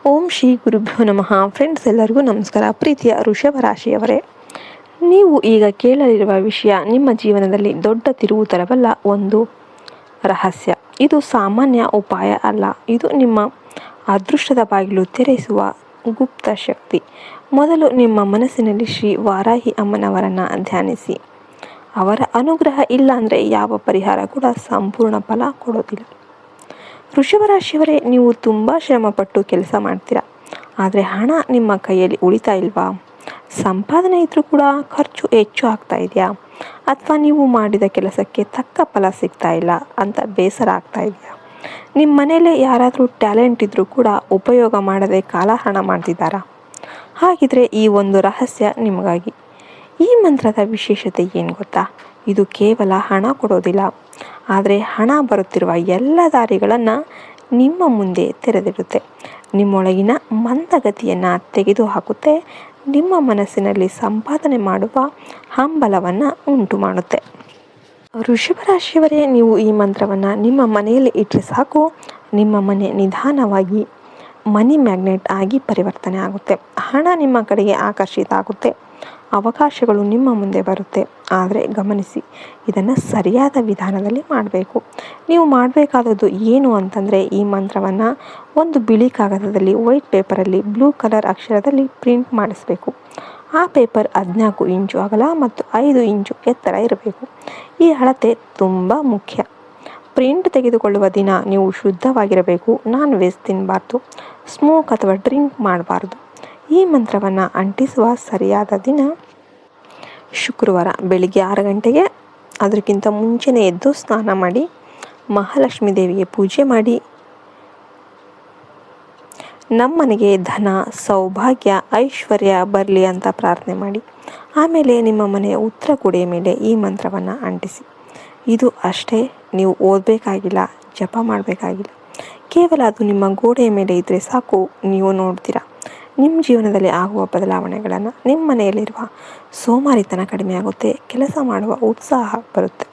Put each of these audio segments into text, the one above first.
ಓಂ ಶ್ರೀ ಗುರುಭ್ಯೋ ನಮಃ. ಫ್ರೆಂಡ್ಸ್, ಎಲ್ಲರಿಗೂ ನಮಸ್ಕಾರ. ಪ್ರೀತಿಯ ವೃಷಭ ರಾಶಿಯವರೇ, ನೀವು ಈಗ ಕೇಳಲಿರುವ ವಿಷಯ ನಿಮ್ಮ ಜೀವನದಲ್ಲಿ ದೊಡ್ಡ ತಿರುವು ತರಬಲ್ಲ ಒಂದು ರಹಸ್ಯ. ಇದು ಸಾಮಾನ್ಯ ಉಪಾಯ ಅಲ್ಲ, ಇದು ನಿಮ್ಮ ಅದೃಷ್ಟದ ಬಾಗಿಲು ತೆರೆಸುವ ಗುಪ್ತ ಶಕ್ತಿ. ಮೊದಲು ನಿಮ್ಮ ಮನಸ್ಸಿನಲ್ಲಿ ಶ್ರೀ ವಾರಾಹಿ ಅಮ್ಮನವರನ್ನು ಧ್ಯಾನಿಸಿ. ಅವರ ಅನುಗ್ರಹ ಇಲ್ಲ ಅಂದರೆ ಯಾವ ಪರಿಹಾರ ಕೂಡ ಸಂಪೂರ್ಣ ಫಲ ಕೊಡೋದಿಲ್ಲ. ವೃಷಭ ರಾಶಿಯವರೇ, ನೀವು ತುಂಬ ಶ್ರಮಪಟ್ಟು ಕೆಲಸ ಮಾಡ್ತೀರಾ, ಆದರೆ ಹಣ ನಿಮ್ಮ ಕೈಯಲ್ಲಿ ಉಳಿತಾ ಇಲ್ವಾ? ಸಂಪಾದನೆ ಇದ್ರೂ ಕೂಡ ಖರ್ಚು ಹೆಚ್ಚು ಆಗ್ತಾ ಇದೆಯಾ? ಅಥವಾ ನೀವು ಮಾಡಿದ ಕೆಲಸಕ್ಕೆ ತಕ್ಕ ಫಲ ಸಿಗ್ತಾ ಇಲ್ಲ ಅಂತ ಬೇಸರ ಆಗ್ತಾ ಇದೆಯಾ? ನಿಮ್ಮ ಮನೆಯಲ್ಲೇ ಯಾರಾದರೂ ಟ್ಯಾಲೆಂಟ್ ಇದ್ದರೂ ಕೂಡ ಉಪಯೋಗ ಮಾಡದೆ ಕಾಲಹರಣ ಮಾಡ್ತಿದ್ದಾರಾ? ಹಾಗಿದ್ರೆ ಈ ಒಂದು ರಹಸ್ಯ ನಿಮಗಾಗಿ. ಈ ಮಂತ್ರದ ವಿಶೇಷತೆ ಏನು ಗೊತ್ತಾ? ಇದು ಕೇವಲ ಹಣ ಕೊಡೋದಿಲ್ಲ, ಆದರೆ ಹಣ ಬರುತ್ತಿರುವ ಎಲ್ಲ ದಾರಿಗಳನ್ನು ನಿಮ್ಮ ಮುಂದೆ ತೆರೆದಿಡುತ್ತೆ. ನಿಮ್ಮೊಳಗಿನ ಮಂದಗತಿಯನ್ನು ತೆಗೆದುಹಾಕುತ್ತೆ. ನಿಮ್ಮ ಮನಸ್ಸಿನಲ್ಲಿ ಸಂಪಾದನೆ ಮಾಡುವ ಹಂಬಲವನ್ನು ಉಂಟು ಮಾಡುತ್ತೆ. ವೃಷಭ ರಾಶಿಯವರೇ, ನೀವು ಈ ಮಂತ್ರವನ್ನು ನಿಮ್ಮ ಮನೆಯಲ್ಲಿ ಇಟ್ಟರೆ ಸಾಕು, ನಿಮ್ಮ ಮನೆ ನಿಧಾನವಾಗಿ ಮನಿ ಮ್ಯಾಗ್ನೆಟ್ ಆಗಿ ಪರಿವರ್ತನೆ ಆಗುತ್ತೆ. ಹಣ ನಿಮ್ಮ ಕಡೆಗೆ ಆಕರ್ಷಿತ ಆಗುತ್ತೆ. ಅವಕಾಶಗಳು ನಿಮ್ಮ ಮುಂದೆ ಬರುತ್ತೆ. ಆದರೆ ಗಮನಿಸಿ, ಇದನ್ನು ಸರಿಯಾದ ವಿಧಾನದಲ್ಲಿ ಮಾಡಬೇಕು. ನೀವು ಮಾಡಬೇಕಾದದ್ದು ಏನು ಅಂತಂದರೆ, ಈ ಮಂತ್ರವನ್ನು ಒಂದು ಬಿಳಿ ಕಾಗದದಲ್ಲಿ ವೈಟ್ ಪೇಪರಲ್ಲಿ ಬ್ಲೂ ಕಲರ್ ಅಕ್ಷರದಲ್ಲಿ ಪ್ರಿಂಟ್ ಮಾಡಿಸಬೇಕು. ಆ ಪೇಪರ್ 14 ಇಂಚು ಅಗಲ ಮತ್ತು 5 ಇಂಚು ಎತ್ತರ ಇರಬೇಕು. ಈ ಅಳತೆ ತುಂಬ ಮುಖ್ಯ. ಪ್ರಿಂಟ್ ತೆಗೆದುಕೊಳ್ಳುವ ದಿನ ನೀವು ಶುದ್ಧವಾಗಿರಬೇಕು. ನಾನ್ ವೆಜ್ ತಿನ್ನಬಾರ್ದು, ಸ್ಮೋಕ್ ಅಥವಾ ಡ್ರಿಂಕ್ ಮಾಡಬಾರ್ದು. ಈ ಮಂತ್ರವನ್ನು ಅಂಟಿಸುವ ಸರಿಯಾದ ದಿನ ಶುಕ್ರವಾರ ಬೆಳಿಗ್ಗೆ 6 ಗಂಟೆಗೆ. ಅದಕ್ಕಿಂತ ಮುಂಚೆನೇ ಎದ್ದು ಸ್ನಾನ ಮಾಡಿ ಮಹಾಲಕ್ಷ್ಮೀ ದೇವಿಗೆ ಪೂಜೆ ಮಾಡಿ, ನಮ್ಮನೆಗೆ ಧನ, ಸೌಭಾಗ್ಯ, ಐಶ್ವರ್ಯ ಬರಲಿ ಅಂತ ಪ್ರಾರ್ಥನೆ ಮಾಡಿ. ಆಮೇಲೆ ನಿಮ್ಮ ಮನೆಯ ಉತ್ತರ ಗೋಡೆಯ ಮೇಲೆ ಈ ಮಂತ್ರವನ್ನು ಅಂಟಿಸಿ. ಇದು ಅಷ್ಟೇ, ನೀವು ಓದಬೇಕಾಗಿಲ್ಲ, ಜಪ ಮಾಡಬೇಕಾಗಿಲ್ಲ. ಕೇವಲ ಅದು ನಿಮ್ಮ ಗೋಡೆಯ ಮೇಲೆ ಇದ್ದರೆ ಸಾಕು. ನೀವು ನೋಡ್ತೀರಾ ನಿಮ್ಮ ಜೀವನದಲ್ಲಿ ಆಗುವ ಬದಲಾವಣೆಗಳನ್ನು. ನಿಮ್ಮ ಮನೆಯಲ್ಲಿರುವ ಸೋಮಾರಿತನ ಕಡಿಮೆ ಆಗುತ್ತೆ. ಕೆಲಸ ಮಾಡುವ ಉತ್ಸಾಹ ಬರುತ್ತೆ.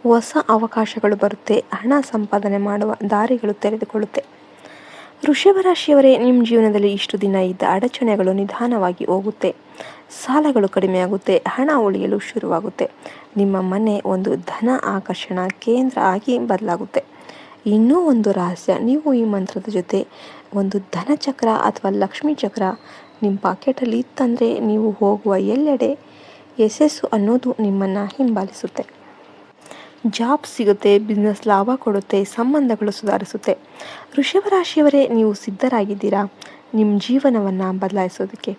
ಹೊಸ ಅವಕಾಶಗಳು ಬರುತ್ತೆ. ಹಣ ಸಂಪಾದನೆ ಮಾಡುವ ದಾರಿಗಳು ತೆರೆದುಕೊಳ್ಳುತ್ತೆ. ವೃಷಭ ರಾಶಿಯವರೇ, ನಿಮ್ಮ ಜೀವನದಲ್ಲಿ ಇಷ್ಟು ದಿನ ಇದ್ದ ಅಡಚಣೆಗಳು ನಿಧಾನವಾಗಿ ಹೋಗುತ್ತೆ. ಸಾಲಗಳು ಕಡಿಮೆಯಾಗುತ್ತೆ. ಹಣ ಉಳಿಯಲು ಶುರುವಾಗುತ್ತೆ. ನಿಮ್ಮ ಮನೆ ಒಂದು ಧನ ಆಕರ್ಷಣಾ ಕೇಂದ್ರ ಆಗಿ ಬದಲಾಗುತ್ತೆ. ಇನ್ನೂ ಒಂದು ರಹಸ್ಯ, ನೀವು ಈ ಮಂತ್ರದ ಜೊತೆ ಒಂದು ಧನಚಕ್ರ ಅಥವಾ ಲಕ್ಷ್ಮೀ ಚಕ್ರ ನಿಮ್ಮ ಪಾಕೆಟಲ್ಲಿ ಇತ್ತಂದರೆ ನೀವು ಹೋಗುವ ಎಲ್ಲೆಡೆ ಯಶಸ್ಸು ಅನ್ನೋದು ನಿಮ್ಮನ್ನು ಹಿಂಬಾಲಿಸುತ್ತೆ. ಜಾಬ್ ಸಿಗುತ್ತೆ, ಬಿಸ್ನೆಸ್ ಲಾಭ ಕೊಡುತ್ತೆ, ಸಂಬಂಧಗಳು ಸುಧಾರಿಸುತ್ತೆ. ವೃಷಭ ರಾಶಿಯವರೇ, ನೀವು ಸಿದ್ಧರಾಗಿದ್ದೀರಾ ನಿಮ್ಮ ಜೀವನವನ್ನು ಬದಲಾಯಿಸೋದಕ್ಕೆ?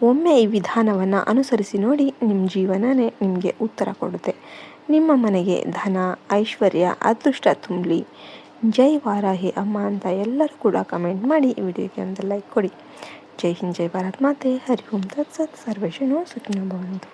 ಒಮ್ಮೆ ಈ ವಿಧಾನವನ್ನು ಅನುಸರಿಸಿ ನೋಡಿ, ನಿಮ್ಮ ಜೀವನವೇ ನಿಮಗೆ ಉತ್ತರ ಕೊಡುತ್ತೆ. ನಿಮ್ಮ ಮನೆಗೆ ಧನ, ಐಶ್ವರ್ಯ, ಅದೃಷ್ಟ ತುಂಬಲಿ. ಜೈ ವಾರಾಹಿ ಅಮ್ಮ ಅಂತ ಎಲ್ಲರೂ ಕೂಡ ಕಮೆಂಟ್ ಮಾಡಿ. ವಿಡಿಯೋಗೆ ಒಂದು ಲೈಕ್ ಕೊಡಿ. ಜೈ ಹಿಂದ್, ಜೈ ಭಾರತ್ ಮಾತೆ. ಹರಿ ಓಂ ತತ್ಸತ್. ಸರ್ವೇಶನೋ ಸುಖಿನೋ ಭವಂತು.